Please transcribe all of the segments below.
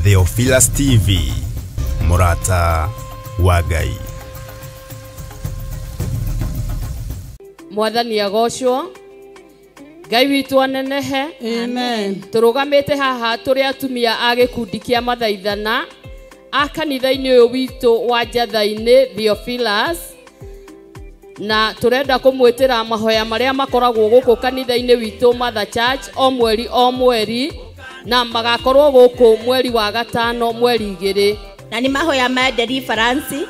Theophilus TV, Murata wa Ngai. Mwathani agocwo, Ngai witu anenehe. Amen. Turugamite haha turi atumia a gikundi kia mathaithana a kanitha-ini uyu witu wa Njatha-ini Theophilus, na turenda kumwitira mahoya maria makoragwo guku kanitha-ini witu Mother Church o mweri na magakorwo guku mweri wa gatano mweri 2 na ni mahoya ma deliverance.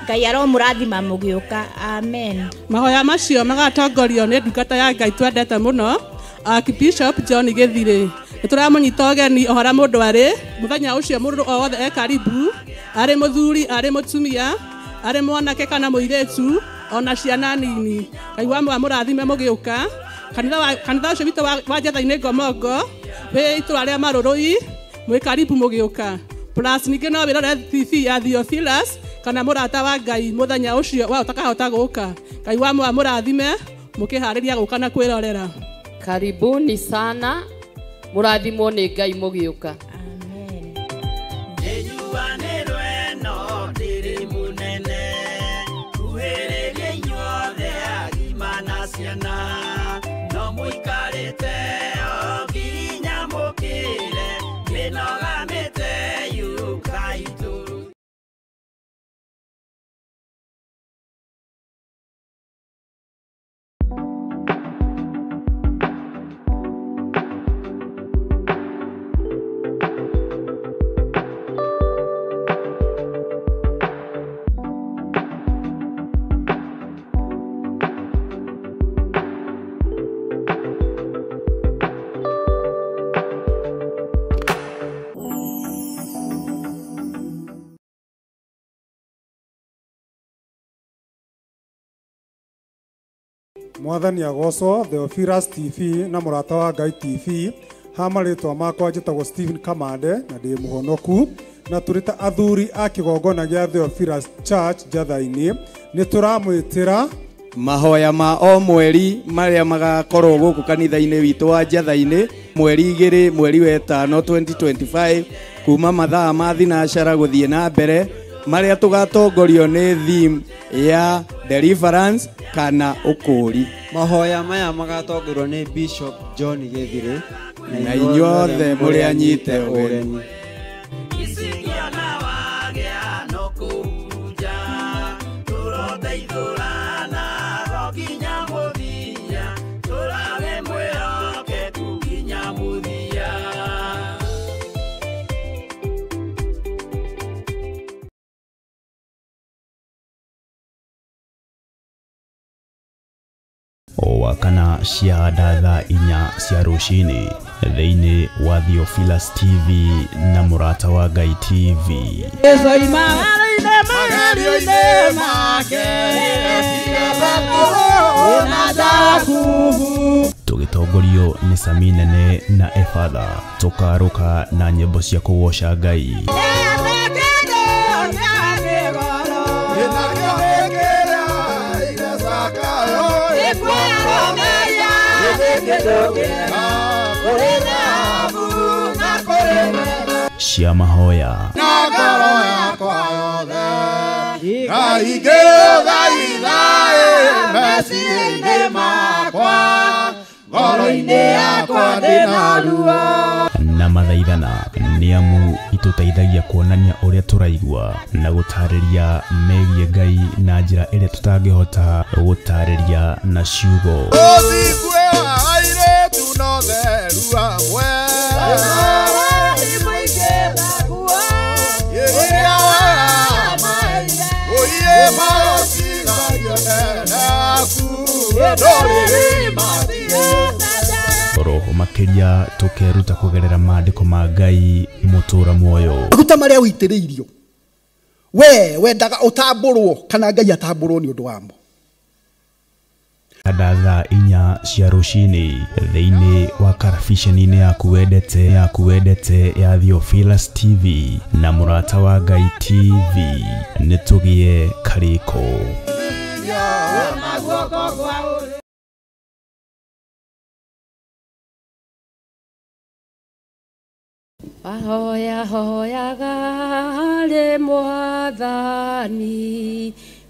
Ngai aromurathima mugiuka. Amen. Mahoya macio magatongorio ni ndungata ya Ngai twendete muno Archbishop John Githire. Nituramunyita ogeni ohara mundu ari muthenya ucio mundu o wothe e karibu, ari muthuri ari mutumia ari mwanake kana muiretu ona ciana nini. Ngai wa murathime mugiuka. Kanitha ucio witu wa Njatha-ini Ngomongo we itura ria marurui mwi karibu mugiuka. Plus ninge no wirore TV ya Theophilus kana Murata wa Ngai muthenya ucio wa utakahota guka. Ngai wa murathime mukihariria guka na kwirorera. Karibuni sana, murathimwo ni Ngai mugiuka. Amen. Mwathani agocwo. Theophilus TV na Murata wa Ngai TV. Hamaritwa makwa njitagwo Stephen Kamande na ndi muhonoku, na turita athuri a kigongona gia Theophilus Church Njatha-ini ni turamwitira mahoya ma o mweri maria magakorwo guku kanitha-ini witu wa Njatha-ini mweri 2 mweri wa 5 2025 kuma mathaa ma thinacara guthie na mbere, maria tugatongorio ni theme ya deliverance kana ukuri. Mahoya maya magatongorio ni Bishop John Githire na inyuothe muri anyite ugeni. Wakana cia thaa 4 cia rucini thiini wa Theophilus TV na Murata wa Ngai TV. Tugitongorio ni Saminene na Efadha, tukaruka na nyimbo cia kugoca Ngai. Cia mahoya na ngoro yakwa yothe Ngai ngĩũthaithaĩ meciria-inĩ makwa, ngoro-inĩ yakwa ndĩna ruo. na mathaithana ni amu ituteithagia kuonania uria turaigua na gutariria megie Ngai na njira iria tutangihota gutariria na ciugo. Ũthingue airĩtu no theru amwe Roho makiria tukeruta kugerera maandiko ma Ngai mutura muoyo. Maguta maria uitiriirio we wendaga utamburwo kana Ngai atamburwo ni undu wamo. Thaa 4 cia rucini thiini wa karabiceni-ini yaku wendete ya Theophilus TV na Murata wa Ngai TV. Nitugie kariko. Mahoya hoyaga harĩ Mwathani,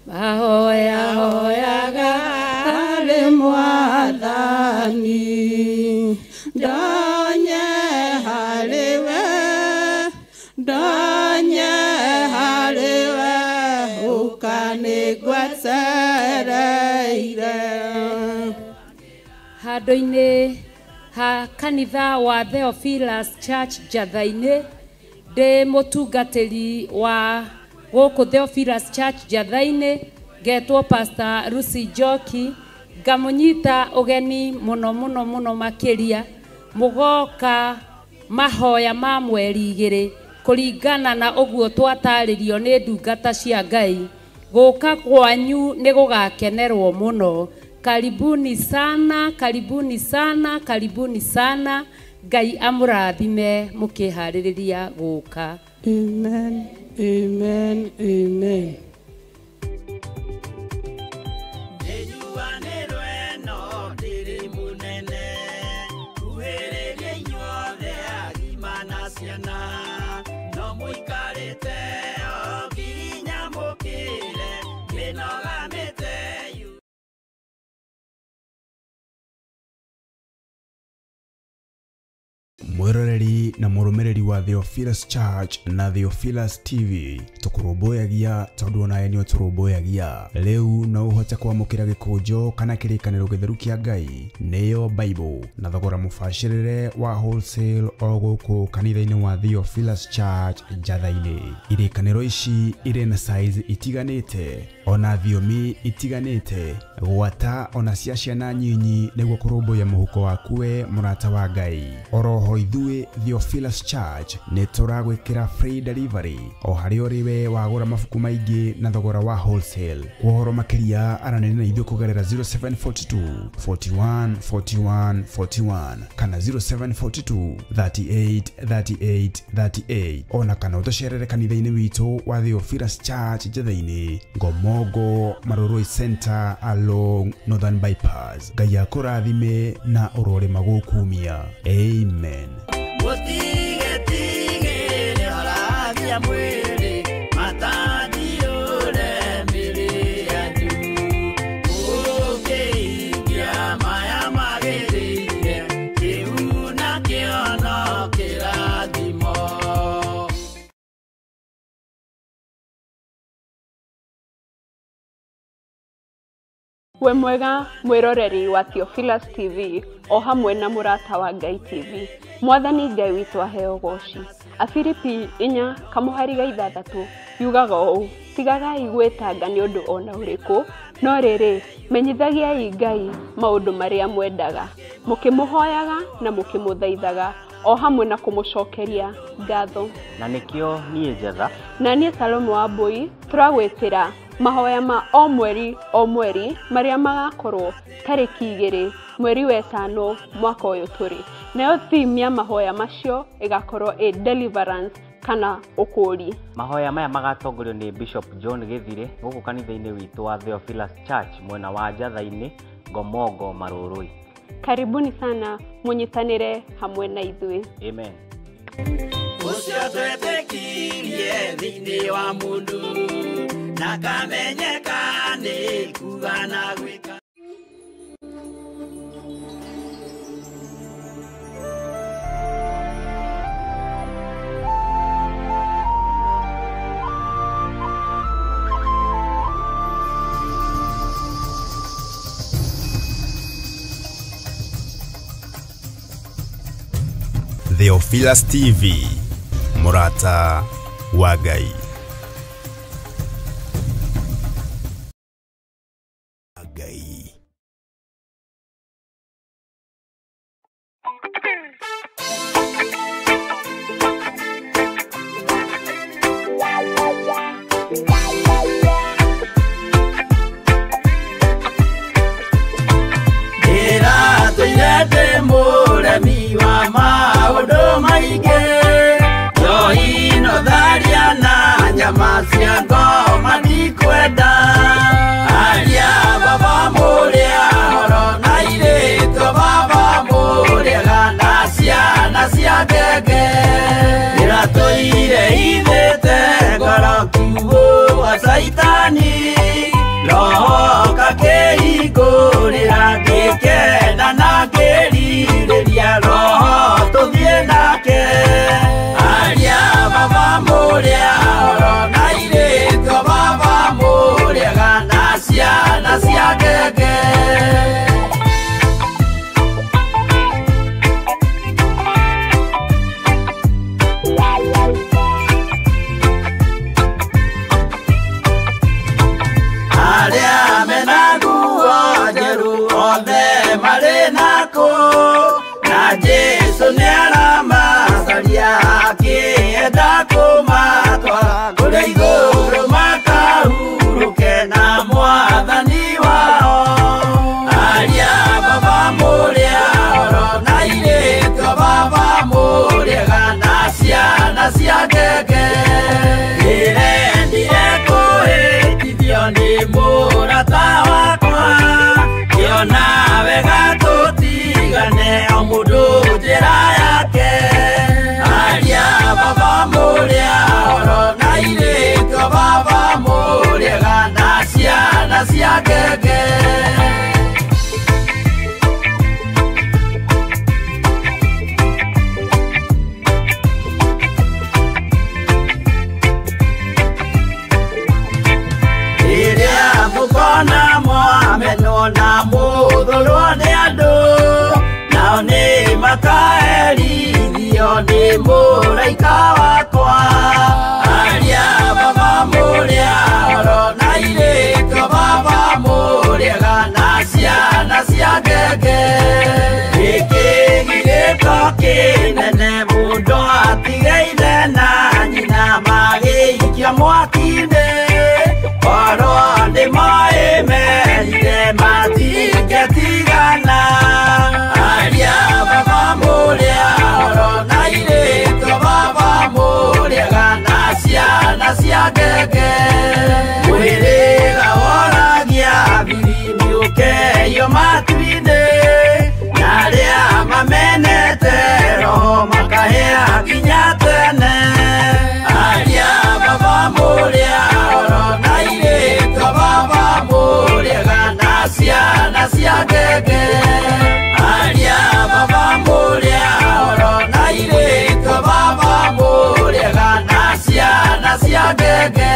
mahoya hoyaga harĩ Mwathani, ndonye harĩwe, ndonye harĩwe, ũkanĩngwetereire. Handũ-inĩ ha kanitha wa Theophilus Church Njatha-inĩ, ndĩ mũtungatĩri wa gũkũ Theophilus Church Njatha-inĩ, ngetwo Pastor Lucy Njoki, ngamũnyita ũgeni mũno makĩria, mũgoka mahoya ma mweri 2 kũringana na ũguo twatarĩrio nĩ ndungata cia Ngai. Gũka kwanyu nĩ gũgakenerwo mũno. Karibuni sana, karibuni sana, karibuni sana. Ngai amũrathime mũkĩharĩrĩria gũka. Amen, amen, amen. Mwiroreri na mũrũmĩrĩri wa Theophilus Church na Theophilus TV, tũkũrũmbũyagia tondũ onawe nĩ ũtũrũmbũyagia. Rĩu no ũhote kwamũkĩra gĩkũnjo kana kĩrĩkanĩro gĩtheru kĩa Ngai, nĩyo Bible, na thogora mũbacĩrĩre wa wholesale o gũkũ kanitha-inĩ wa Theophilus Church Njatha-inĩ. Irĩkanĩro ici irĩ na size itiganĩte, ona thiomi itiganĩte, gwata ona cia ciana nyinyi nĩguo kũrũmbũya mũhuko waku we mũrata wa Ngai. Oroho ithuĩ Theophilus Church nĩ tũragwĩkĩra free delivery o harĩ ũrĩ we wagũra mabuku maingĩ na thogora wa wholesale. Ũhoro makĩria aranĩria na ithuĩ kũgerera 0742 41 41 41 kana 0742 38 38 38, ona kana ũtũcerere kanitha-inĩ witũ wa Theophilus Church Njatha-inĩ, Ngomongo Maroroi Center along Northern Bypass. Ngai akũrathime na ũrore magũkumia. Amen. We mwega mwiroreri wa Theophilus TV o hamwe na mũrata wa Ngai TV. Mwathani Ngai witũ aheo goci. Afilipi 4:6 yugaga ũũ: tigagai gwĩtanga nĩ ũndũ ona ũrĩkũ, no rĩrĩ menyithagiai Ngai maũndũ marĩa mwendaga, mũkĩmũhoyaga na mũkĩmũthaithaga o hamwe na kũmũcokeria ngatho. Na nĩkĩo niĩ Njatha na niĩ Salome Wambui turagwĩtĩra mahoya ma o mweri marĩa magakorwo tarĩki 2 mweri wa 5 mwaka ũyũ tũrĩ. Nayo theme ya mahoya macio ĩgakorwo deliverance kana ũkũri. Mahoya maya magatongorio nĩ Bishop John Gĩthire gũkũ kanitha-inĩ witũ wa Theophilus Church mwena wa Njatha-inĩ, Ngomongo Maroroi. Karibuni sana mũnyitanĩre hamwe na ithuĩ. Amen. Ucio twetĩkirie thĩinĩ wa mũndũ na kamenyeka nĩ kuga na gwĩka. Theophilus TV, mũrata wa Ngai. Mũremi wa maũndũ maingĩ, Joĩ no tharia na nyama cia ngoma ndikwenda. Aria baba mũrĩa horo na irĩtwo baba mũrĩaga na ciana cia ngenge. ngahingũrĩra ngĩkena na ngĩrirĩria roho tũthiĩ nake aria baba mũrĩa oro na irĩtio baba mũrĩega na ciana cia ngenge Jesu nĩaramacaria akĩenda kũmatwara kũrĩa igũrũ makahurũke na mwathani wao aria baba mũrĩa oro na irĩtio baba mũrĩega na ciana cia ngenge ndĩrendire kũhĩtithio nĩ mũrata wakwa kĩona wega tũtigane o mũndũ njĩra yake aria baba mũrĩa oro na irĩtio baba mũrĩega na ciana cia ngenge rĩrĩa mũkona mwamenwo na mũthũrwo nĩ andũ nao nĩ makaherithio nĩ mũraika wakwa aria baba mũrĩa oro na irĩtio baba mũrĩega na ciana cia ngenge gĩkĩ gĩrĩko kĩnene mũndũ atigeire na nyina magĩikia mwaki-inĩ oro nĩmoĩmerire matingĩtigana aria baba mũrĩa oro na irĩtio baba mũrĩega na ciana cia ngenge mwĩrĩga woragia birimi ũkeio matu-inĩ na arĩa mamenete roho makahĩa nginya tene aria baba mũrĩa oro na irĩtio baba mũrĩega na ciana cia ngenge aria baba mũrĩa oro na irĩtio baba mũrĩega na ciana cia ngenge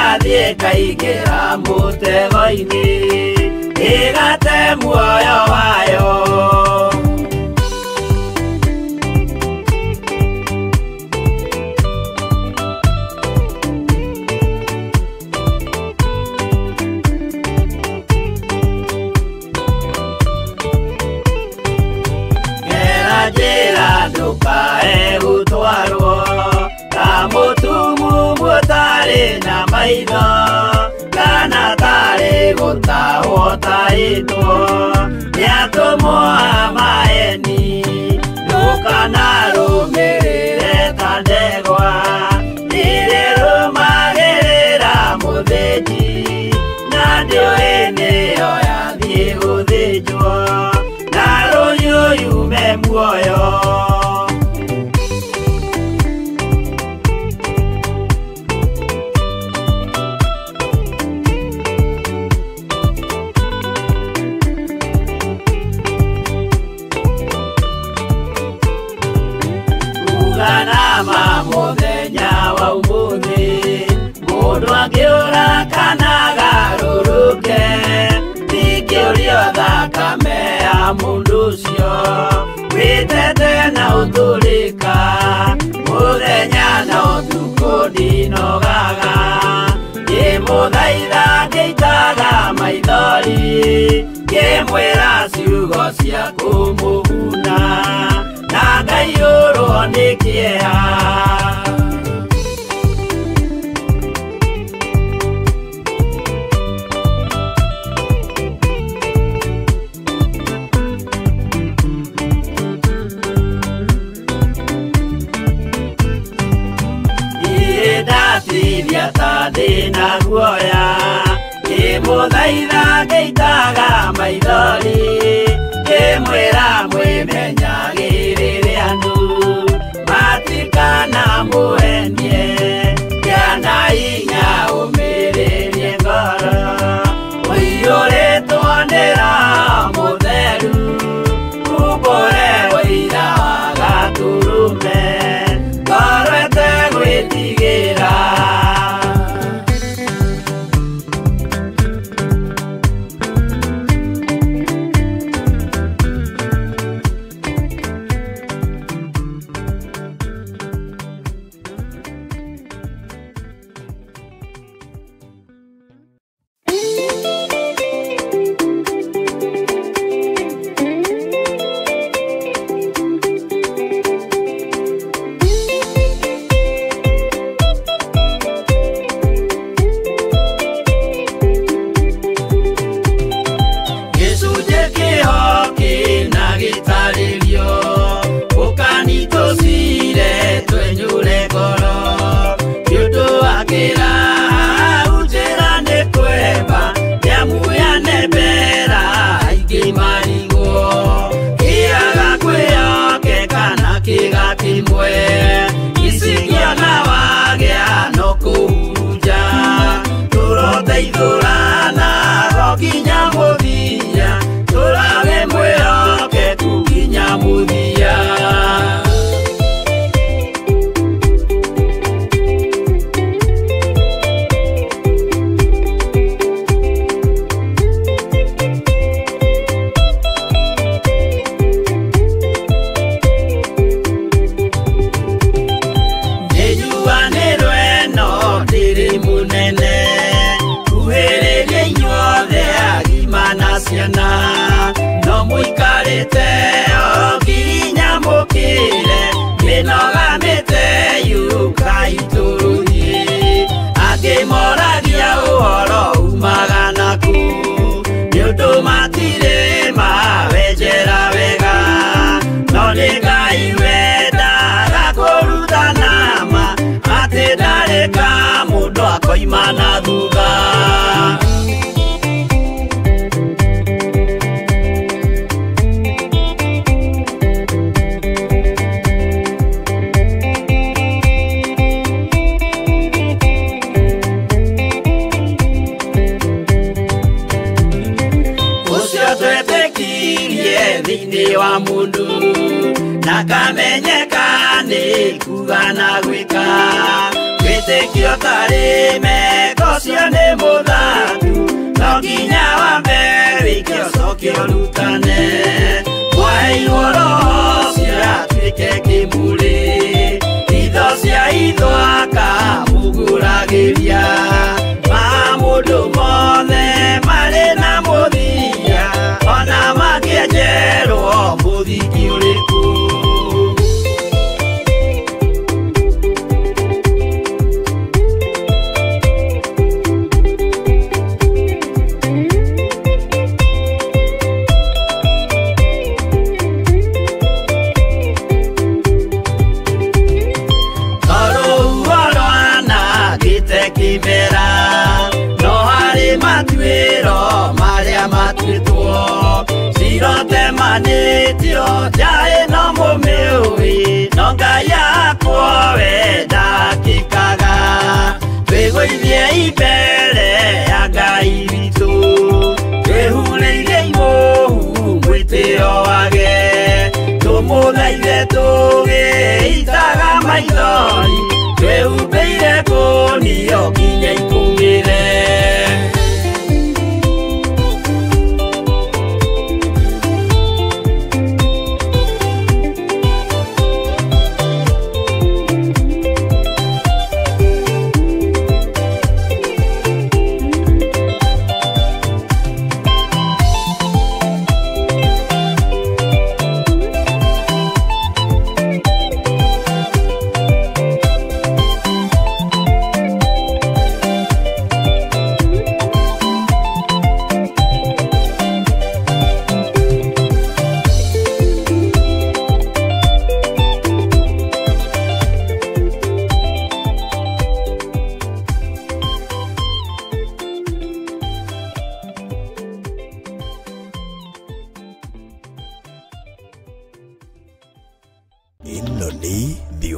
ĩgathĩkaingĩra mũtego-inĩ ĩgate muoyo wayo gera njĩra ndũkae gũtwarwo ta mũtumumu ũtarĩ na maitho kana tarĩ gũtahwo taĩtwo nĩatũmwo amaeni ndũkanarũmĩrĩre ta ndegwa nĩrĩrũmagĩrĩra mũthĩnji na ndĩũĩ nĩyo yathiĩ gũthĩnjwo na rũhiũ yume muoyo mũthenya wa ũmũthĩ mũndũ angĩũra kana garũrũke thikĩũrio thakame ya mũndũ ũcio wĩtete na ũtũrĩ ciongo cia kumuguna na Ngai ũrwo nĩ kĩeha. Ndatithia ta ndĩna guoya ngĩmũthaitha ngĩitaga maithori ngĩmwĩra mwĩmenyagĩrĩre andũ matikana mũhenie gĩana hinya ũmĩrĩrie ngoro ũiyũrĩtwo nĩ Roho Mũtheru umbũre ũira wa Gatũrũme ngoro ĩtegwĩtigĩra. No muikarite oginya mukire minogamite yuka ituruhi akimoragia uhoro umaga naku niundu matire mawenjera wega no nĩ Ngai wendaga kũrutana ma atĩ ndareka mũndũ akoima na thutha. Thĩinĩ wa mũndũ na kamenyeka nĩ kuga na gwĩka wĩtĩkio tarĩ meko cio nĩ mũthatu no nginya wambe wĩke ũcoke ũrutane waheirwo Roho ũcio atuĩke kĩmũrĩ itho cia ithwaka muguragĩria ma mũndũ mothe marĩ na mũthia ona makĩenjerwo mũthingi ũrĩkũ. Kimera no harĩ matuĩro marĩa matuĩtwo cirotemanĩtio njaĩ no mũmĩũĩ no Ngai akwo we ndakĩkaga twĩgũithie imbere ya Ngai witũ twĩhurĩire imũhu mwĩtĩo wage tũmũthaithe tũgĩitaga maithori twĩhumbĩire ngũnio nginya ikumĩre.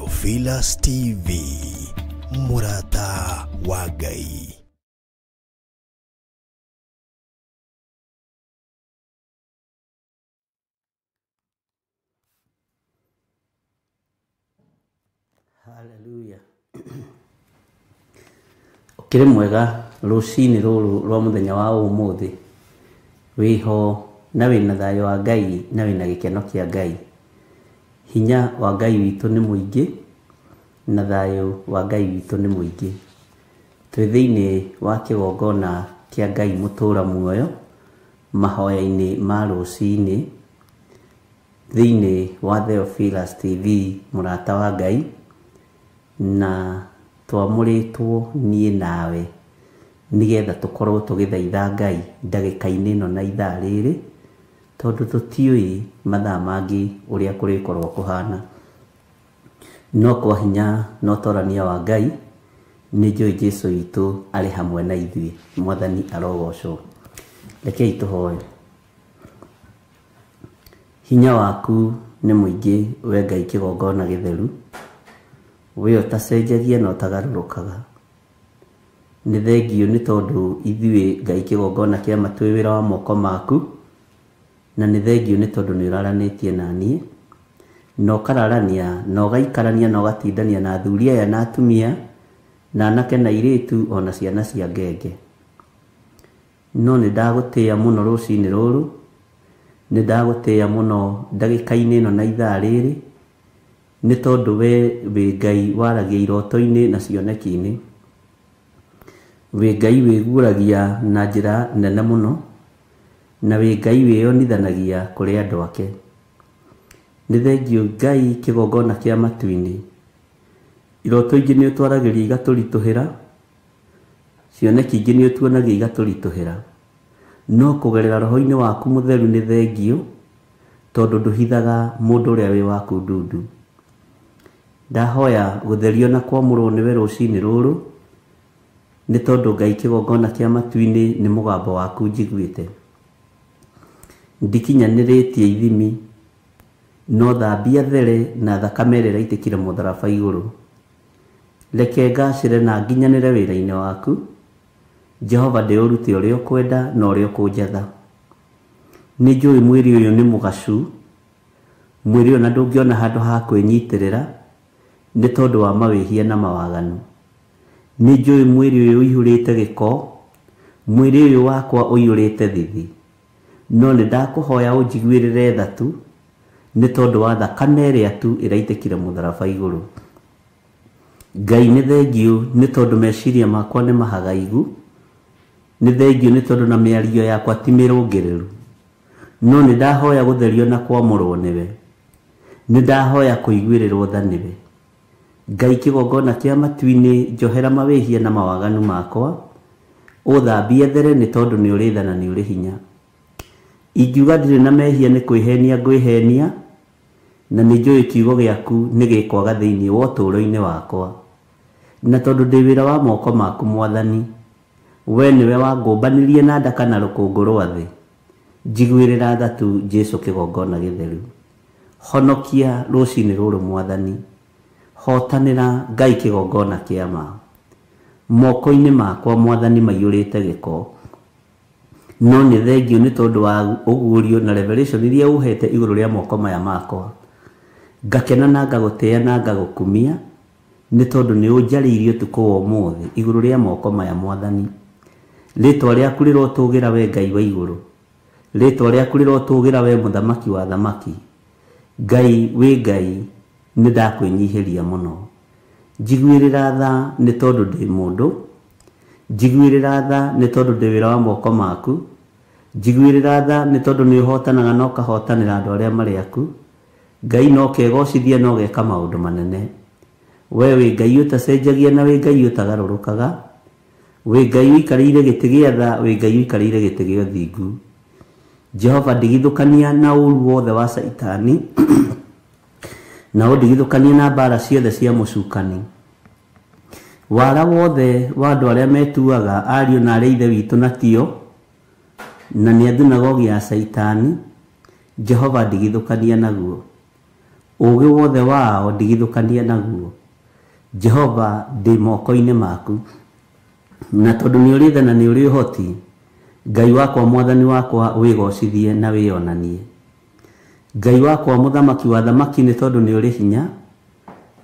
Theophilus TV, Murata wa Ngai. Hallelujah. Ukire mwega rucini ruru rwa muthenya wa umuthi wiho na wina thayo wa Ngai na wina gikeno kia Ngai. Hinya wa Ngai witu ni muingi na thayo wa Ngai witu ni muingi. Twi thiini wa kigongona kia Ngai mutura muoyo mahoya-ini ma rucini thiini wa Theophilus TV Murata wa Ngai na twamuritwo nie nawe nigetha tukorwo tugithaitha Ngai ndagika-ini ino na ithaa riri tondu tutiui mathaa mangi uria kurikorwo kuhana no kwa hinya no torania wa Ngai ni njui Jesu itu ari hamwe na ithui. Mwathani arogocwo. Rekei tuhoe. Hinya waku ni muingi we Ngai kigongona githeru we utacenjagia na utagarurukaga. Ni thengio ni tondu ithui Ngai kigongona kia matwi wira wa moko maku na ni thengio ni tondu ni uraranitie nanie no kararania no gaikarania no gatindania na athuri aya na atumia na anake na iritu ona ciana cia ngenge. No ni ndagutia muno rucini ruru, ni ndagutia muno ndagika-ini ino na ithaa riri ni tondu we Ngai waragia iroto-ini na cioneki-ini. We Ngai wiguuragia na njira nene muno na we Ngai wiyonithanagia kuri andu ake. Ni thengio Ngai kigongona kia matu-ini. Iroto ingi ni utwaragiria igaturituhira, cioneki ingi ni utuonagia igaturituhira, no kugerera roho-ini waku mutheru ni thengio tondu nduhithaga mundu uria wi waku ndundu. Ndahoya gutherio na kwamurwo niwe rucini ruru ni tondu Ngai kigongona kia matu-ini ni mugambo waku njiguite. Ndikinyaniretie ithimi no thambia there na thakame ĩrĩa ĩraitikire mũtharaba iguru. Reke ngacĩre na nginyanĩre wĩra-inĩ waku Jehova, ndĩũrute ũrĩa ũkwenda na ũrĩa ũkũnjatha. Nĩ njũĩ mwĩrĩ ũyũ nĩ mũgacu, mwĩrĩ ũyũ na ndũngĩona handũ ha kwĩnyitĩrĩra nĩ tondũ wa mawĩhia na mawaganu. Nĩ njũĩ mwĩrĩ ũyũ ũihũrĩte gĩko, mwĩrĩ ũyũ wakwa ũihũrĩte thithi, no nĩ ndakũhoya ũnjiguĩrĩre tha tu nĩ tondũ wa thakame ĩrĩa tu ĩraitikire mũtharaba igũrũ. Ngai nĩ thengio nĩ tondũ meciria makwa nĩ mahagaigu, nĩ thengio nĩ tondũ na mĩario yakwa ti mĩrũngĩrĩru, no nĩ ndahoya gũtherio na kwamũrwo nĩwe, nĩ ndahoya kũiguĩrĩrwo tha nĩwe. Ngai kigongona kia matu-ini njohera mawĩhia na mawaganu makwa, ũthambie there nĩ tondũ nĩ ũrĩ tha na nĩ ũrĩ hinya. Ingiuga ndirĩ na mehia nĩ kwĩhenia ngwĩhenia, na nĩ njũĩ kiugo gĩaku nĩ gĩkwaga thĩinĩ wa ũtũũro-inĩ wakwa. Na tondũ ndĩ wĩra wa moko maku Mwathani, we nĩwe wangũmbanĩrie na ndaka na rũkũngũ rwa thĩ, njiguĩrĩra tha tu Jesu kigongona gĩtheru. Honokia rũcini rũrũ Mwathani, hotanĩra Ngai kigongona kĩa ma. Moko-inĩ makwa Mwathani maiyũrĩte gĩko, no nĩ thengio nĩ tondũ wa ũguũrio na revelation iria ũhete igũrũ rĩa moko maya makwa. Ngakena na ngagũtĩĩa na ngagũkumia nĩ tondũ nĩ ũnjarĩirie ũtukũ wa ũmũthĩ igũrũ rĩa moko maya Mwathani. Rĩtwa rĩaku rĩrotũgĩra we Ngai wa igũrũ, rĩtwa rĩaku rĩrotũgĩra we mũthamaki wa thamaki. Ngai wĩ Ngai nĩ ndakwĩnyihĩria mũno. Njiguĩrĩra tha nĩ tondũ ndĩ mũndũ, njiguĩrĩra tha nĩ tondũ ndĩ wĩra wa moko maku, njiguĩrĩra tha nĩ tondũ nĩ ũhotanaga na ũkahotanĩra andũ arĩa marĩ aku. Ngai no kegocithia no geka maũndũ manene. We wĩ Ngai ũtacenjagia na wĩ Ngai ũtagarũrũkaga, wĩ Ngai ũikarĩire gĩtĩ gĩa tha, wĩ Ngai ũikarĩire gĩtĩ gĩa ũthingu. Jehova, ndigithũkania na ũru wothe wa Saitani na ũndigithũkanie na mbara ciothe cia mũcukani. Wara wothe wa andũ arĩa metuaga ariũ na arĩa ithe witũ na tio na nĩ thunagogi ya Saitani, Jehova ndigithũkania naguo. ũgĩ wothe wao ndigithũkania naguo. Jehova ndĩ moko-inĩ maku, na tondũ nĩ ũrĩ tha na nĩ ũrĩ ũhoti, Ngai wakwa mwathani wakwa wĩgocithie na wĩonanie. Ngai wakwa mũthamaki wa thamaki, nĩ tondũ nĩ ũrĩ hinya,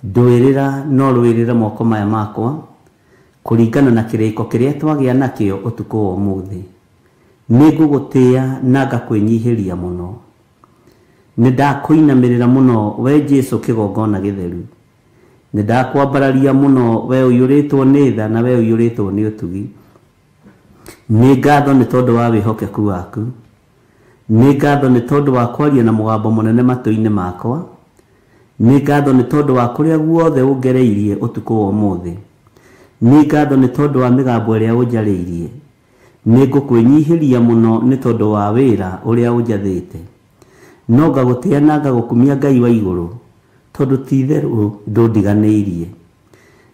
ndũĩrĩra no rũĩrĩre moko maya makwa kũringana na kĩrĩko kĩrĩa twagĩa nakĩo ũtukũ wa ũmũthĩ. Nĩ ngũgũtĩĩa na ngakwĩnyihĩria mũno. Nĩ ndakũinamĩrĩra mũno we Jesu kĩgongona gĩtheru. Nĩ ndakwambararia mũno we ũiyũrĩtwo nĩ tha na we ũiyũrĩtwo nĩ ũtugi. Nĩ ngatho nĩ tondũ wa wĩhokeku waku. Nĩ ngatho nĩ tondũ wa kwaria na mũgambo mũnene matũ-inĩ makwa. Nĩ ngatho nĩ tondũ wa kũrĩa guothe ũngereirie ũtukũ wa ũmũthĩ. Nĩ ngatho nĩ tondũ wa mĩgambo ĩrĩa ũnjarĩirie. Nĩ ngũkwĩnyihĩria mũno nĩ tondũ wa wĩra ũrĩa ũnjathĩte. No ngagũtĩĩa na ngagũkumia Ngai wa igũrũ, tondũ ti-itherũ ndũndiganĩirie.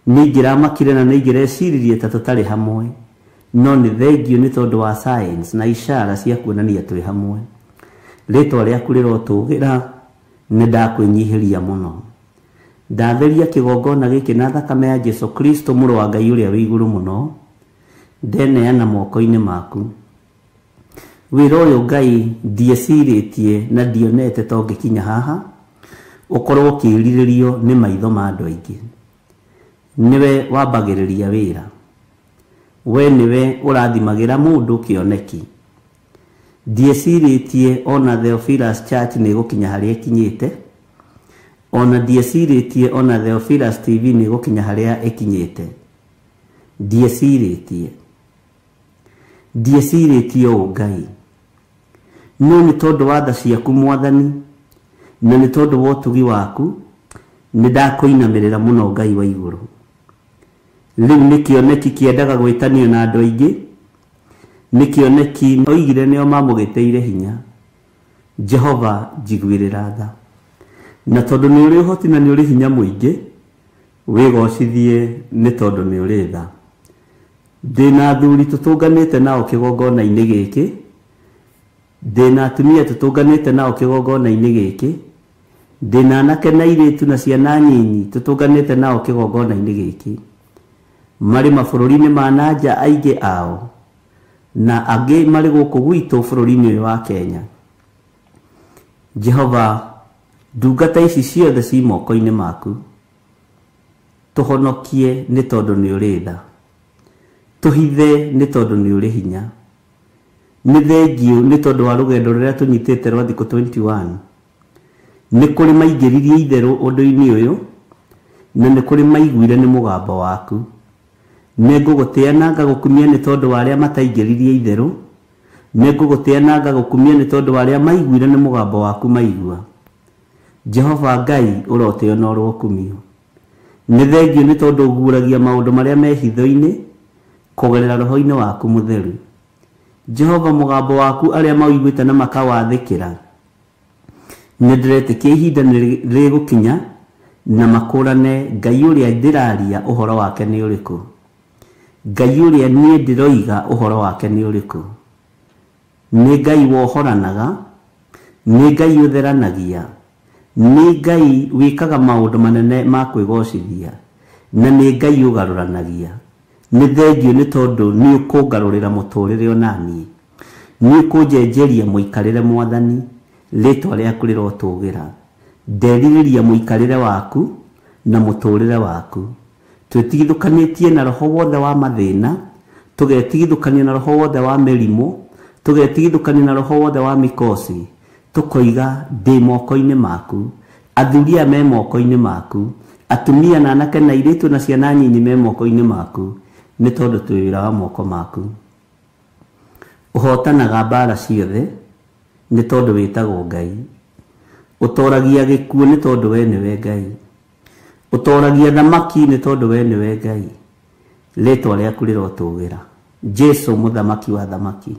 Nĩ ingĩramakire na nĩ ingĩreciririe ta tũtarĩ hamwe, no nĩ thengio nĩ tondũ wa signs na ishara cia kuonania twĩ hamwe. Rĩtwa rĩaku rĩrotũgĩra, nĩ ndakwĩnyihĩria mũno. Ndatheria kĩgongona gĩkĩ na thakame ya Jesu Kristo mũrũ wa Ngai ũrĩa wĩ igũrũ mũno, ndeneana moko-inĩ maku. Wĩra ũyũ Ngai ndiecirĩtie na ndionete to ngĩkinya haha, ũkorwo ũkĩrirĩrio nĩ maitho ma andũ aingĩ. Nĩwe wambagĩrĩria wĩra, we nĩwe ũrathimagĩra mũndũ kĩoneki. Ndiecirĩtie ona Theophilus Church nĩ gũkinya harĩa ĩkinyĩte, ona ndiecirĩtie ona Theophilus TV nĩ gũkinya harĩa ĩkinyĩte. Ndiecirĩtie ũũ Ngai, no nĩ tondũ wa tha ciaku Mwathani, na nĩ tondũ wa ũtugi waku, nĩ ndakũinamĩrĩra mũno Ngai wa igũrũ. Rĩu nĩ kĩoneki kĩendaga gwĩtanio na andũ aingĩ, nĩ kĩoneki oigire nĩo mamũgĩteire hinya. Jehova njiguĩrĩra tha, na tondũ nĩ ũrĩ ũhoti na nĩ ũrĩ hinya mũingĩ, wĩgocithie nĩ tondũ nĩ ũrĩ tha. Ndĩna athuri tũtũnganĩte nao kĩgongona-inĩ gĩkĩ, ndĩna atumia tũtũnganĩte nao kĩgongona-inĩ gĩkĩ, ndĩna anake na airĩtu na ciana nyinyi tũtũnganĩte nao kĩgongona-inĩ gĩkĩ, marĩ mabũrũri-inĩ ma nanja aingĩ ao, na angĩ marĩ gũkũ gwitũ bũrũri-inĩ ũyũ wa Kenya. Jehova, ndungata ici ciothe ci moko-inĩ maku, tũhonokie nĩ tondũ nĩ ũrĩ tha, tũhithe nĩ tondũ nĩ ũrĩ hinya. Nĩ thengio nĩ tondũ wa rũgendo rũrĩa tũnyitĩte rwa thikũ 21. Nĩ kũrĩ maingĩririe itherũ ũndũ-inĩ ũyũ, na nĩ kũrĩ maiguire nĩ mũgambo waku. Nĩ ngũgũtĩĩa na ngagũkumia nĩ tondũ wa arĩa mataingĩririe itherũ, nĩ ngũgũtĩĩa na ngagũkumia nĩ tondũ wa arĩa maiguire nĩ mũgambo waku maigua. Jehova Ngai ũrotĩo na ũrokumio. Nĩ thengio nĩ tondũ ũguũragia maũndũ marĩa me hitho-inĩ kũgerera roho-inĩ waku mũtheru. Jehova, mũgambo waku arĩa mawiguĩte na makawathĩkĩra, nĩ ndĩretĩkia ihinda nĩ rĩgũkinya na makũrane Ngai ũrĩa ndĩraria ũhoro wake nĩ ũrĩkũ, Ngai ũrĩa niĩ ndĩroiga ũhoro wake nĩ ũrĩkũ. Nĩ Ngai wohoranaga, nĩ Ngai ũtheranagia, nĩ Ngai wĩkaga maũndũ manene ma kwĩgocithia, na nĩ Ngai ũgarũranagia. Nĩ thengio nĩ tondũ nĩ ũkũngarũrĩra mũtũrĩre onaniĩ, nĩ ũkũnjenjeria mũikarĩre Mwathani, rĩtwa rĩaku rĩrotũgĩra. Nderirĩria mũikarĩre waku na mũtũrĩre waku, twĩtigithũkanĩtie na roho wothe wa mathĩna, tũgetigithũkania na roho wothe wa mĩrimũ, tũgetigithũkania na roho wothe wa mĩkosi, tũkoiga ndĩ moko-inĩ maku, athuri aya me moko-inĩ maku, atumia na anake na airĩtu na ciana nyinyi me moko-inĩ maku, nĩ tondũ twĩ wĩra wa moko maku. Ũhotanaga mbara ciothe nĩ tondũ wĩtagwo Ngai. Ũtoragia gĩkuũ nĩ tondũ we nĩwe Ngai. Ũtoragia thamaki nĩ tondũ we nĩwe Ngai. Rĩtwa rĩaku rĩrotũgĩra. Jesu mũthamaki wa thamaki,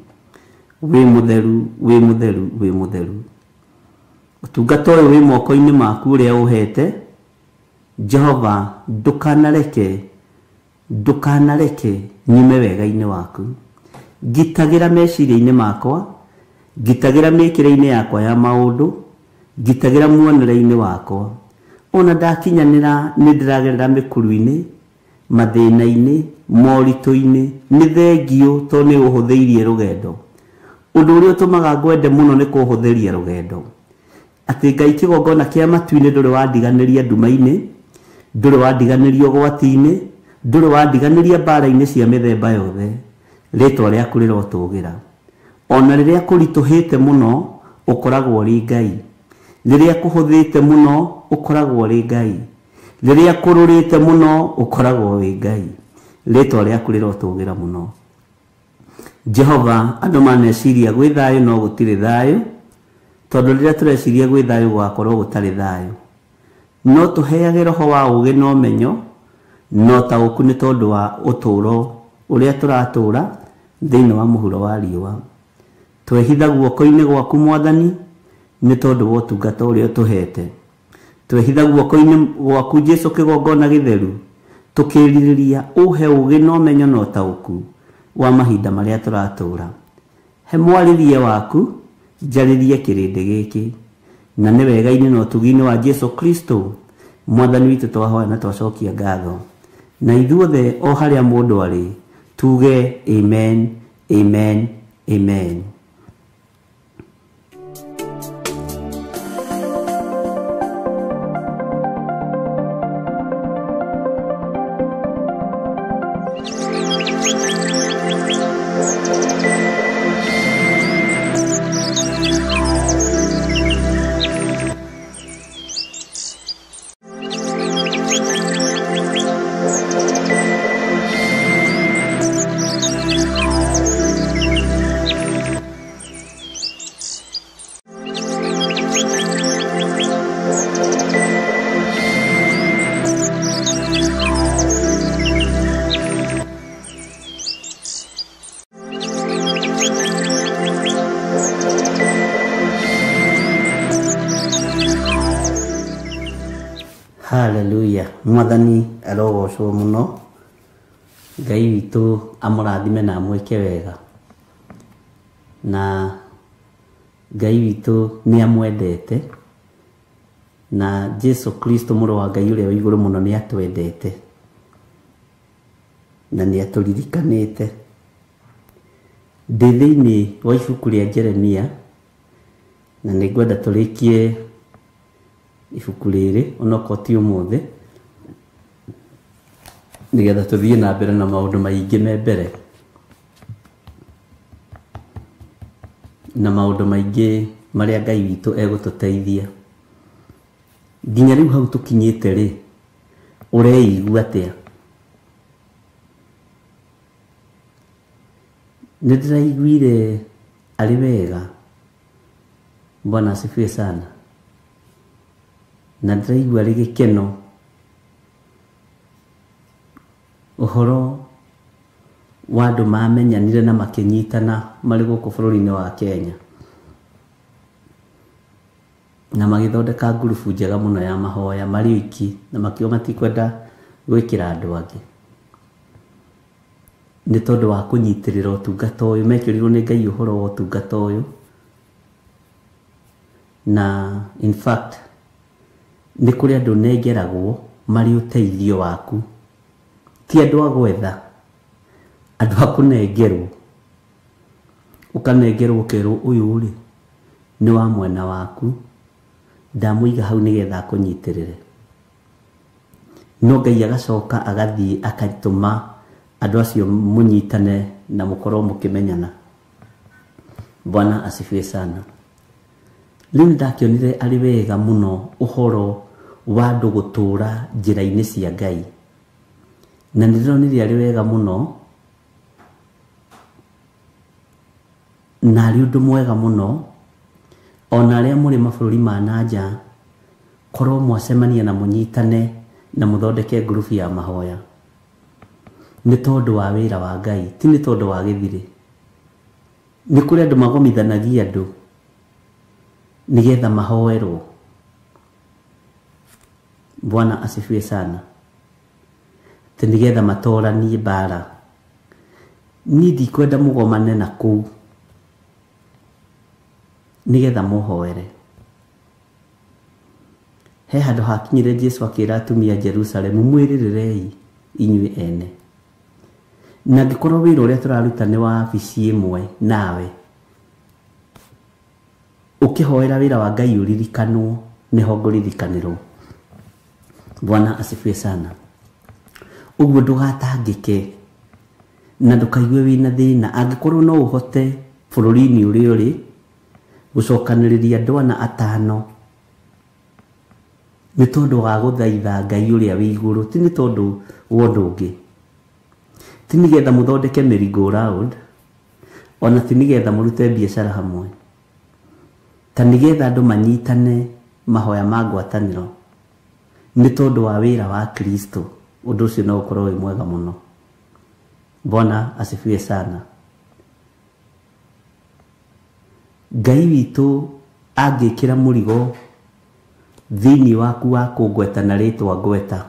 wĩ mũtheru, wĩ mũtheru, wĩ mũtheru. Ũtungata ũyũ wĩ moko-inĩ maku ũrĩa ũhete. Jehova, ndũkanareke nyume wega-inĩ waku. Ngitagĩra meciria-inĩ makwa, ngitagĩra mĩkĩre-inĩ yakwa ya maũndũ, ngitagĩra muonere-inĩ wakwa ona ndakinyanĩra nĩ ndĩragerera mĩkuru-inĩ mathĩna-inĩ moritũ-inĩ nĩ thengio tondũ nĩ ũhũthĩirie rũgendo ũndũ ũrĩa ũtũmaga ngwende mũno nĩ kũhũthĩria rũgendo atĩ Ngai kĩgongona kĩa matu-inĩ ndũrĩ wandiganĩria nduma-inĩ ndũrĩ wandiganĩria ũgwati-inĩ ndũrĩ wandiganĩria mbara-inĩ cia mĩthemba yothe rĩtwa rĩaku rĩrotũgĩra ona rĩrĩa kũritũhĩte mũno ũkoragwo ũrĩ Ngai rĩrĩa kũhũthĩte mũno ũkoragwo ũrĩ Ngai rĩrĩa kũrũrĩte mũno ũkoragwo wĩ Ngai rĩtwa rĩaku rĩrotũgĩra mũno Jehova andũ maneciria gwĩ thayũ no gũtirĩ thayũ tondũ rĩrĩa tũreciria gwĩ thayũ gũgakorwo gũtarĩ thayũ no tũheage roho wa ũgĩ na ũmenyo no taũku nĩ tondũ wa ũtũũro ũrĩa tũratũũra thĩinĩ wa mũhuro wa riũa twehitha guoko-inĩ gwaku Mwathani nĩ tondũ wa ũtungata ũrĩa ũtũhete twehitha guoko-inĩ gwaku Jesũ kĩgongona gĩtheru tũkĩrirĩria ũhe ũgĩ na ũmenyo na ũtaũku wa mahinda marĩa tũratũũra he mwarĩrie waku njarĩrie kĩrĩndĩ gĩkĩ na nĩ wega-inĩ na ũtugi-inĩ wa Jesũ Kristo Mwathani witũ twahoya na twacokia ngatho na ithuothe o harĩa mũndũ arĩ tuge amen amen amen Hallelujah. Mwathani arogocwo muno. Ngai witũ amũrathime na amwĩke wega. Na Ngai witũ nĩ amwendete. Na Jesũ Kristo mũrũ wa Ngai ũrĩa wĩ igũrũ mũno nĩ atwendete. Na nĩ atũririkanĩte. Ndĩ thĩinĩ wa ibuku rĩa Jeremia na nĩ ngwenda tũrĩkie ibuku rĩrĩ onokorwo ti ũmũthĩ nĩgetha tũthiĩ na mbere na maũndũ maingĩ me mbere na maũndũ maingĩ marĩa Ngai witũ egũtũteithia nginya rĩu hau tũkinyĩte rĩ ũreigua atĩa nĩ ndĩraiguire arĩ wega Bwana asifiwe sana na ndĩraigua arĩ gĩkeno ũhoro wa andũ mamenyanire na makĩnyitana marĩ gũkũ bũrũri-inĩ wa Kenya na magĩthondeka ngurubu njega mũno ya mahoya marĩ oiki na makiuga matikwenda gwĩkĩra andũ angĩ nĩ tondũ wa kũnyitĩrĩra ũtungata ũyũ mekĩrirwo nĩ Ngai ũhoro wa ũtungata ũyũ na in fact nĩ kũrĩ andũ nengeragwo marĩ ũteithio waku ti andũ a gwetha andũ a kũnengerwo ũkanengerwo ũkerwo ũyũ rĩ nĩ wa mwena waku ndamũiga hau nĩgetha akũnyitĩrĩre no Ngai agacoka agathiĩ akatũma andũ acio mũnyitane na mũkorwo mũkĩmenyana Bwana asifiwe sana rĩu ndakĩonire arĩ wega mũno ũhoro wa andũ gũtũũra njĩra-inĩ cia Ngai na nĩndĩronire arĩ wega mũno na arĩ ũndũ mwega mũno ona arĩa mũrĩ mabũrũri ma nanja korwo mwacemania na mũnyitane na mũthondeke ngurubu ya mahoya nĩ tondũ wa wĩra wa Ngai ti nĩ tondũ wa gĩthirĩ nĩ kũrĩ andũ magomithanagia andũ nigetha mahoerwo Bwana asifiwe sana te nigetha matoranie mbara niĩ ndikwenda mũgomane na kũu nigetha mũhoere he handå hakinyire Jesu akĩra atumia Jerusalemu mwĩrĩrĩrei inyuĩ ene. Na ngĩkorwo wĩra ũrĩa tũraruta nĩ wa wabici ĩmwe nawe ũkĩhoera wĩra wa Ngai ũririkanwo nĩho ngũririkanĩrwo. Bwana asifiwe sana. Ũguo ndũgatangĩke na ndũkaigue wĩna thĩna. Angĩkorwo no ũhote bũrũri-inĩ ũrĩa ũrĩ gũcokanĩrĩria andũ ana atano nĩ tondũ wa gũthaitha Ngai ũrĩa wĩ igũrũ, ti nĩ tondũ wa ũndũ ũngĩ, ti nĩgetha mũthondeke merry-go round, ona ti nĩgetha mũrute biacara hamwe, ta nĩgetha andũ manyitane mahoya ma ngwatanĩro, nĩ tondũ wa wĩra wa Kristo. Ũndũ ũcio no ũkorwo wĩ mwega mũno. Bwana asifiwe sana. Ngai witũ angĩkĩra mũrigo thĩinĩ waku wa kũngweta na rĩtwa ngweta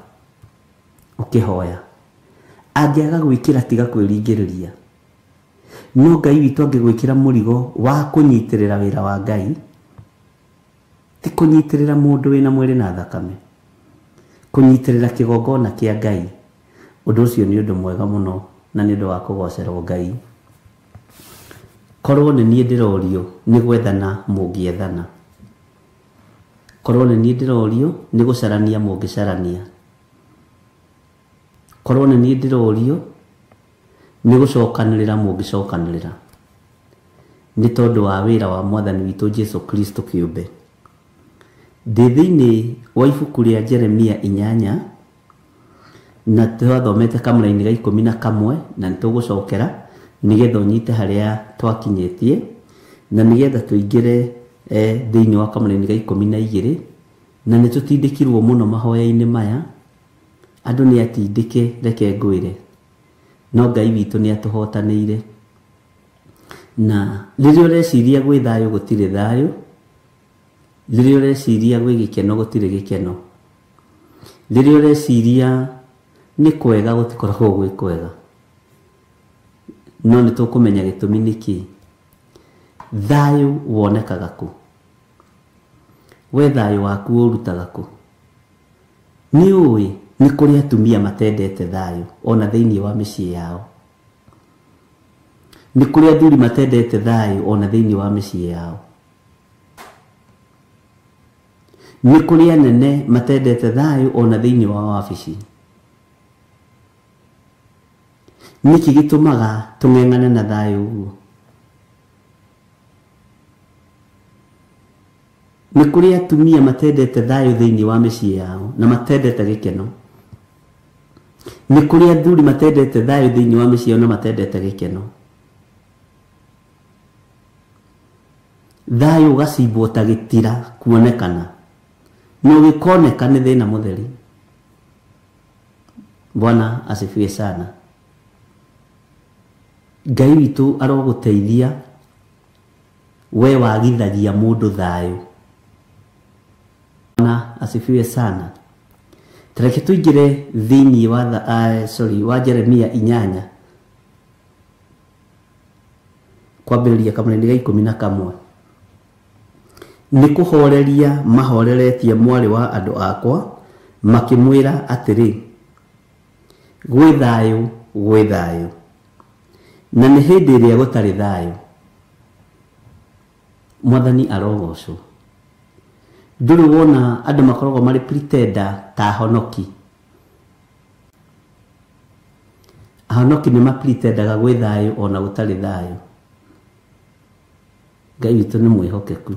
ũkĩhoya, angĩaga gwĩkĩra tiga kwĩringĩrĩria. No Ngai witũ angĩgwĩkĩra mũrigo wa kũnyitĩrĩra wĩra wa Ngai, ti kũnyitĩrĩra mũndũ wĩna mwĩrĩ na thakame, kũnyitĩrĩra kĩgongona kĩa Ngai. Ũndũ ũcio nĩ ũndũ mwega mũno na nĩ ũndũ wa kũgocerwo Ngai. Korwo nĩ niĩ ndĩrorio nĩ gwethana mũngĩethana, korwo nĩ niĩ ndĩrorio nĩ gũcarania mũngĩcarania, korwo nĩ niĩ ndĩrorio nĩ gũcokanĩrĩra mũngĩcokanĩrĩra, nĩ tondũ wa wĩra wa Mwathani witũ Jesu Kristo kĩũmbe. Ndĩ thĩinĩ wa ibuku rĩa Jeremia 8 na twathomete kamũra-inĩ ga 11 na nĩtũgũcokera nĩgetha ũnyite harĩa twakinyĩtie na nĩgetha tũingĩre thĩinĩ wa kamũra-inĩ ga 12 na nĩtũtindĩkirwo mũno mahoya-inĩ maya. Andũ nĩ atindĩke, reke ngwĩre, no Ngai witũ nĩ atũhotanĩire. Na rĩrĩa ũreciria gwĩ thayũ gũtirĩ thayũ, rĩrĩa ũreciria gwĩ gĩkeno gũtirĩ gĩkeno, rĩrĩa ũreciria nĩ kwega gũtikoragwo gwĩ kwega. No nĩ tũkũmenya gĩtũmi nĩkĩ. Thayũ wonekaga kũ? We thayũ waku ũrutaga kũ? Nĩ ũĩ nĩ kũrĩ atumia matendete thayũ ona thĩinĩ wa mĩciĩ yao, nĩ kũrĩ athuri matendete thayũ ona thĩinĩ wa mĩciĩ yao, nĩ kũrĩ anene matendete thayũ ona thĩinĩ wa wabici. Nĩkĩ gĩtũmaga tũng'eng'ane na thayũ ũguo? Nĩ kũrĩ atumia matendete thayũ thĩinĩ wa mĩciĩ yao na matendete gĩkeno, nĩ kũrĩ athuri matendete thayũ thĩinĩ wa mĩciĩ yao na matendete gĩkeno. Thayũ ũgacimbwo ta gĩtira kuonekana, no gĩkoneka nĩ thĩna mũtheri. Bwana asifiwe sana. Ngai witũ arogũteithia we wagithagia mũndũ thayũ. Bwana asifiwe sana. Tareke tũingĩre thĩinĩ wa Jeremia 8 kwambĩrĩria kamũra-inĩ ga 11. Nĩ kũhoreria mahoreretie mwarĩ wa andũ akwa makĩmwĩra atĩrĩ, gwĩ thayũ, gwĩ thayũ. Na nĩ hĩndĩ ĩrĩa gũtarĩ thayũ. Mwathani arogocwo. Ndũrĩ wona andũ makoragwo marĩ pretender ta ahonoki. Ahonoki nĩ mapretendaga gwĩ thayũ ona gũtarĩ thayũ. Ngai witũ nĩ mwĩhokeku.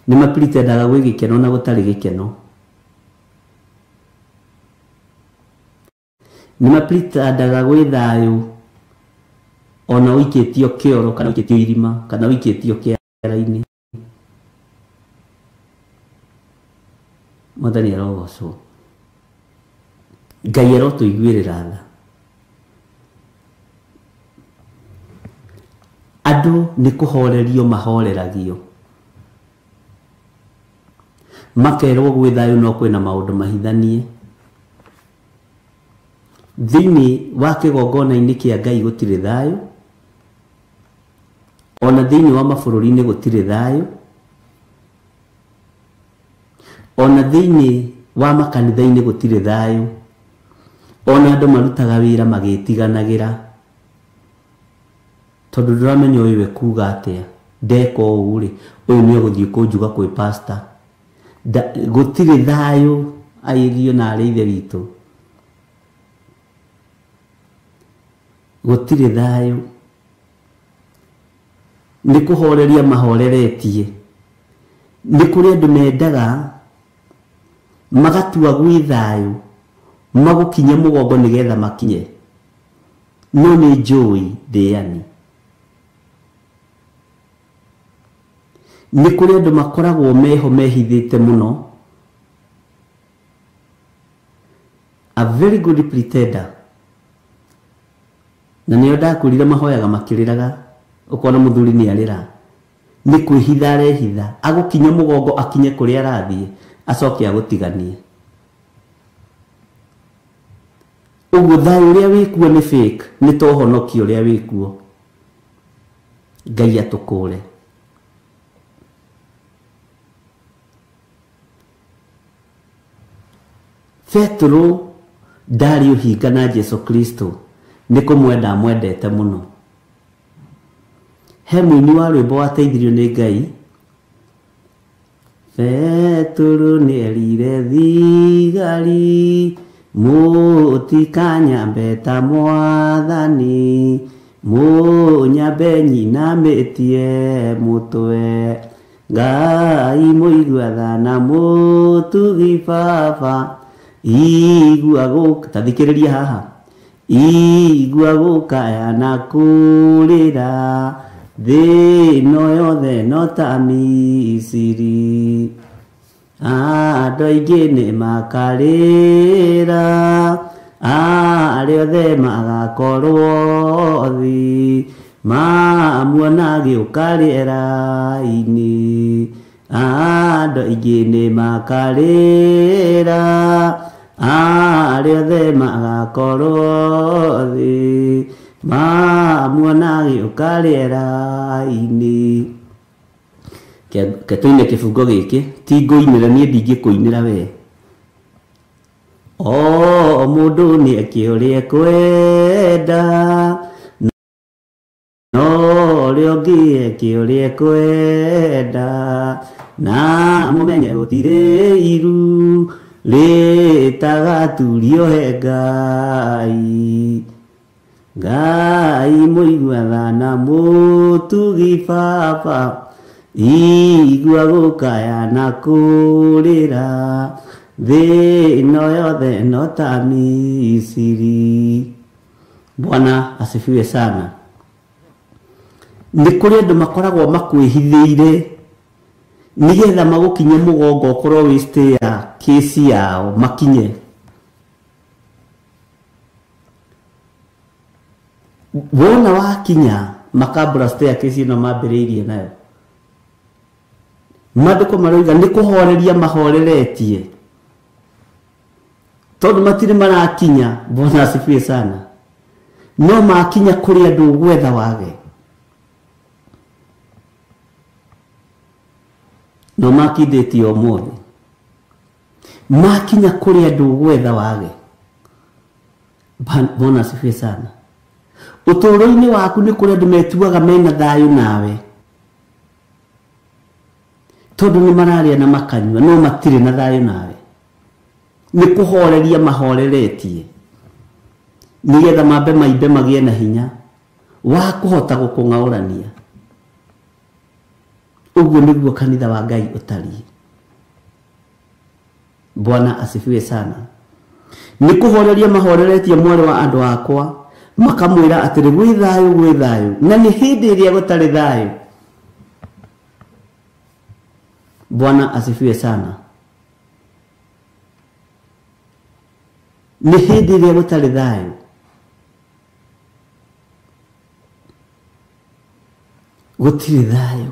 Nĩ mapretendaga gwĩ gĩkeno na gũtarĩ gĩkeno. Nĩ mapretendaga gwĩ thayũ ona ũikĩtio kĩoro kana ũikĩtio irima kana ũikĩtio kĩara-inĩ. Mwathani arogocwo. Ngai arotũiguĩrĩra tha. Andũ nĩ kũhorerio mahoreragio, makerwo gwĩ thayũ no kwĩna maũndũ mahithanie. Thĩinĩ wa kĩgongona-inĩ kĩa Ngai gũtirĩ thayũ, ona thĩinĩ wa mabũrũri-inĩ gũtirĩ thayũ, ona thiini wa makanitha-inĩ gũtirĩ thayũ, ona andũ marutaga wĩra magĩtiganagira tondu ndũramenya ũyũ we kuga atĩa, ndeka ũũ rĩ ũyũ nĩ egũthiĩ kũnjuga kwĩ pastor. Gũtirĩ thayũ aithio na arĩ ithe witũ, gũtirĩ thayũ, nĩ kũhoreria mahoreretie. Nĩ kũrĩ andũ mendaga magatua gwĩ thayũ magũkinya mũgongo nĩgetha makinye, no nĩ njũĩ ndĩani. Nĩ kũrĩ andũ makoragwo meho mehithĩte mũno, a very good pretender, na nĩo ndakurire mahoyaga makĩrĩraga, ũkona mũthuri nĩ arĩra, nĩ kwĩhitha arehitha, agũkinya mũgongo akinye kũrĩa arathiĩ acoke agũtiganie. Ũguo thayũ ũrĩa wĩkuo nĩ fake, nĩ ta ũhonokio ũrĩa wĩkuo. Ngai atũkũre. Petro ndarĩ ũhinga na Jesu Kristo, nĩ kũmwenda amwendete mũno. He mũini wa rwĩmbo wateithirio nĩ Ngai, Petro nĩ erire thigari mũtikanyambe ta Mwathani, mũnyambe nyinamĩtie mũtwe, Ngai mũigua tha na mũtugi baba, igua gũka, tathikĩrĩria haha, igua gũkaya na kũrĩra, thĩ ĩno yothe no ta Misiri, andũ aingĩ nĩ makarĩra, arĩa othe magakorwo thĩ, mamuona gĩũka rĩera-inĩ, andũ aingĩ nĩ makarĩra, arĩa othe magakorwo thĩ, mamuona gĩũka rĩera-inĩ. Ketũine kĩbungo gĩkĩ ti ngũinĩra, niĩ ndingĩkũinĩra we. O mũndũ nĩ eke ũrĩa ekwenda, no ũrĩa ũngĩ eke ũrĩa ekwenda, na mũmenye gũtirĩ iru rĩtagaturio he Ngai, Ngai mũigua tha na mũtugi baba, igua gũkaya na kũrĩra, thĩ ĩno yothe no ta Misiri. Bwana asifiwe sana. Nĩ kũrĩ andũ makoragwo makwĩhithĩire nĩgetha magũkinye mũgongo okorwo wĩ stay ya kesi yao makinye. Wona wakinya makambura stay ya kesi ĩno mambĩrĩirie nayo, maandĩko marauga nĩ kũhoreria mahoreretie, tondũ matirĩ marakinya. Bwana asifiwe sana. No makinya kũrĩ andũ gwetha wage, no makindĩtio ũmũthĩ, makinya kũrĩ andũ gwetha wage. Bwana asifiwe sana. Ũtũũro-inĩ waku nĩ kũrĩ andũ metuaga mena thayũ nawe, tondũ nĩ mararĩa na makanyua, no matirĩ na thayũ nawe. Nĩ kũhoreria mahoreretie nĩgetha mambe maimbe magĩe na hinya wa kũhota gũkũng'aũrania. Ũguo nĩguo kanitha wa Ngai ũtariĩ. Bwana asifiwe sana. Nĩ kũhoreria mahoreretie mwarĩ wa andũ akwa, makamwĩra atĩrĩ gwĩ thayũ gwĩ thayũ, na nĩ hĩndĩ ĩrĩa gũtarĩ thayũ. Bwana asifiwe sana. Nĩ hĩndĩ ĩrĩa gũtarĩ thayũ. Gũtirĩ thayũ,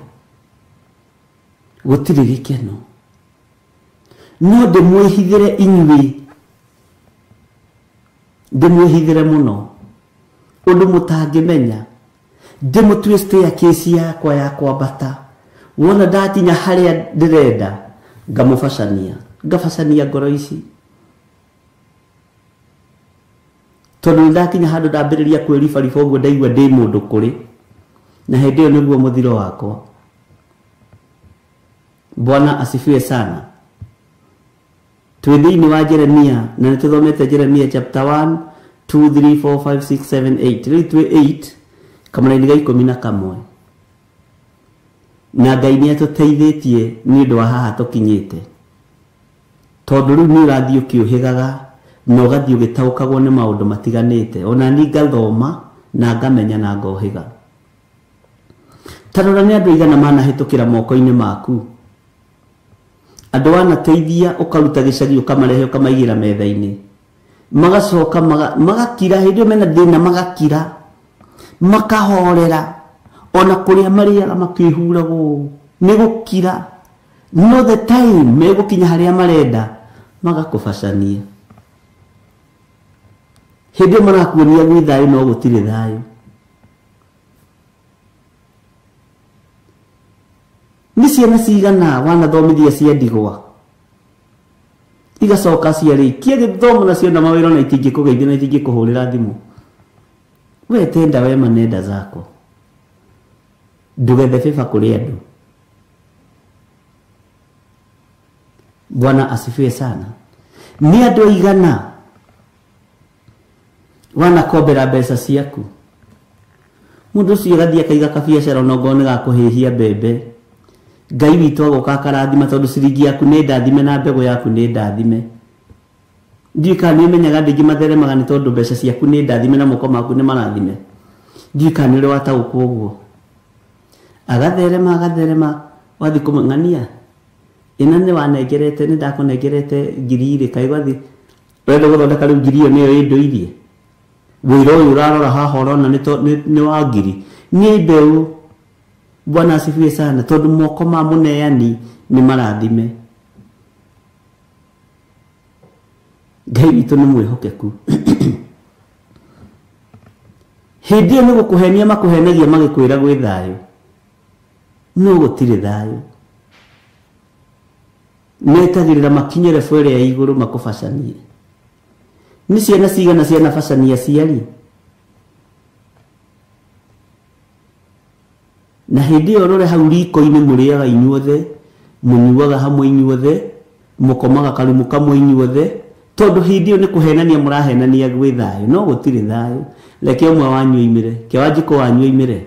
gũtirĩ gĩkeno. No ndĩmwĩhithĩre inyuĩ, ndĩmwĩhithĩre mũno, ũndũ mũtangĩmenya, ndĩmũtue staircase yakwa ya kwambata. Wona ndakinya harĩa ndĩrenda ngamũbacania, ngabacania ngoro ici tondu ndakinya handu ndambiriria kwiribariba uguo ndaigua ndi mundu kuri na hindi iyo niguo muthiro wakwa. Bwana asifiwe sana. Twi thiini wa Jeremia na nituthomete Jeremia chapter 1 2 3 4 5 6 7 8 riu twi 8 kamaraini ga 11 na Ngai ni atuteithitie ni undu wa haha tukinyite tondu riu ni urathii ukiuhigaga na ugathii ugitaukagwo ni maundu matiganite ona ni ngathoma na ngamenya na ngohiga. Tarora ni andu igana manahitukira moko-ini maku, andu wanateithia ukaruta gicagi ukamarehe ukamaigira metha-ini magacoka magakira hindi mena thina magakira makahorera ona kuria mariaga makihuragwo ni gukira no the time megukinya haria marenda magakubacania hindi marakuonia gwi thayu no gutire thayu. Ni ciana cigana wanathomithia cia ndigwa igacoka ciarĩkia gĩthomo nacio na mawĩra na itingĩkũgeithia na itingĩkũhũrĩra thimũ. We tenda wema nenda zako, ndugethe bĩba kũrĩ andũ. Bwana asifiwe sana. Ni andũ aigana wanakombera mbeca ciaku, mũndũ ũcio agathiĩ akaiga kabiacara onakorwo nĩ gakũhĩhia mbembe, Ngai witũ agoka akarathima tondu ciringi yaku nĩ ndathime na mbegũ yaku nĩ ndathime. Ndiũĩ kana nĩ ũmenyaga andũ aingĩ matheremaga nĩ tondu mbeca ciaku nĩ ndathime na moko maku nĩ marathime. Ndiũĩ kana nĩ ũrĩ wataũkwo ũguo. Agatherema wathi kũmũng'ania ĩno nĩ wanengerete, nĩ ndakũnengerete ngiri irĩ, kaĩ gwathi wenda gũthondeka rĩu ngiri ĩyo nĩyo ĩndũirie. Wĩra ũyũ ũrarora haha ũrona nĩ wa ngiri nĩ mbeũ. Bwana asifiwe sana tondu moko ma muneani ni marathime. Ngai witũ nĩ mwĩhokeku. Hindi ĩyo nĩ gũkũhenia makũhenagia magĩkwĩra gwĩ thayũ no gũtirĩ thayũ. Metagĩrĩra makinye rebu ĩrĩa ya igũrũ makũbacanie. Nĩ ciana cigana cianabacania ciari na hindi ĩyo rore hau riko-inĩ mũrĩaga inyuothe, mũnyuaga hamwe inyuothe, mũkomaga karumu kamwe inyuothe, tondu hindi ĩyo nĩ kũhenania mũrahenania gwĩ thayũ no gũtirĩ thayũ. Reke ũmwe wanyu oimĩre, ke Wanjikũ wanyu oimĩre,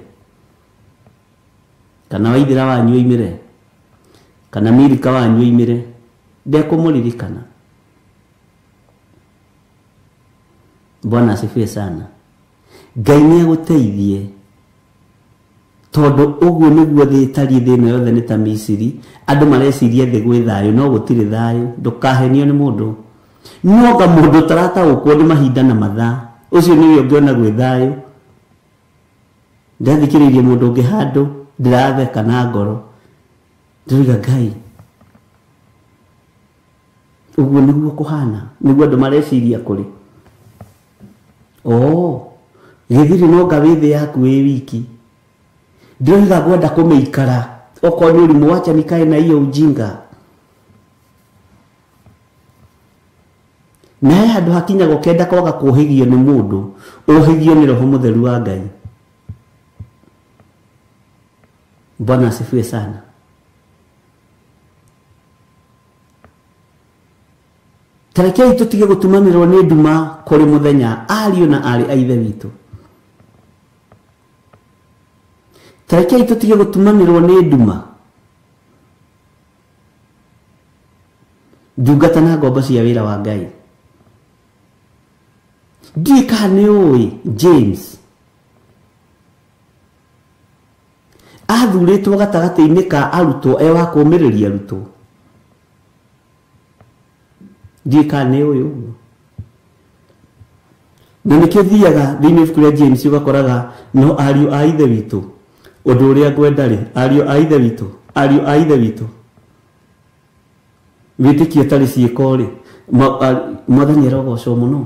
kana Waithĩra wanyu oimĩre, kana Milika wanyu oimĩre, ndekũmũririkana. Bwana asifiwe sana. Ngai nĩ agũteithie tondu uguo niguo thĩ ĩtariĩ thĩna yothe nĩ ta Misiri. Andũ mareciria thĩ gwĩ thayũ no gũtirĩ thayũ. Ndũkahenio nĩ mũndũ, noga mũndũ ũtarataũkwo nĩ mahinda na mathaa, ũcio nĩwe ũngĩona gwĩ thayũ. Ndathikĩrĩirie mũndũ ũngĩ handũ ndĩratheka na ngoro, ndĩroiga Ngai, uguo niguo kũhana, niguo andũ mareciria kũrĩ. Gĩthiri no nga wĩ thĩ yaku wĩ wiki, ndĩroiga ngwenda kũmĩikara okorwo nĩ ũrimũ wacha nikae na hiyo ujinga. Na handũ hakinyagwo kenda kwaga kũhĩgio nĩ mũndũ, ũhĩgio nĩ Roho Mũtheru wa Ngai. Bwana asifiwe sana. Tarekei tutige gũtumanĩrwo nĩ nduma kũrĩ mũthenya, ariũ na arĩ a ithe witũ. Tarekei tutige gũtumanĩrwo nĩ nduma ndungata na ngombo cia wĩra wa Ngai. Ndiũĩ kana nĩ ũĩ James athurĩtwo gatagatĩ-inĩ ka arutwo wa kũũmĩrĩria arutwo. Ndiũĩ kana nĩ ũĩ ũguo. Na nĩkĩo thiaga thĩinĩ ibuku rĩa James ũgakoraga no ariũ a ithe witũ, ũndũ ũrĩa ngwenda rĩ, ariũ a ithe witũ, ariũ a ithe witũ, wĩtĩkio tarĩ ciĩko rĩ, Mwathani arogocwo mũno.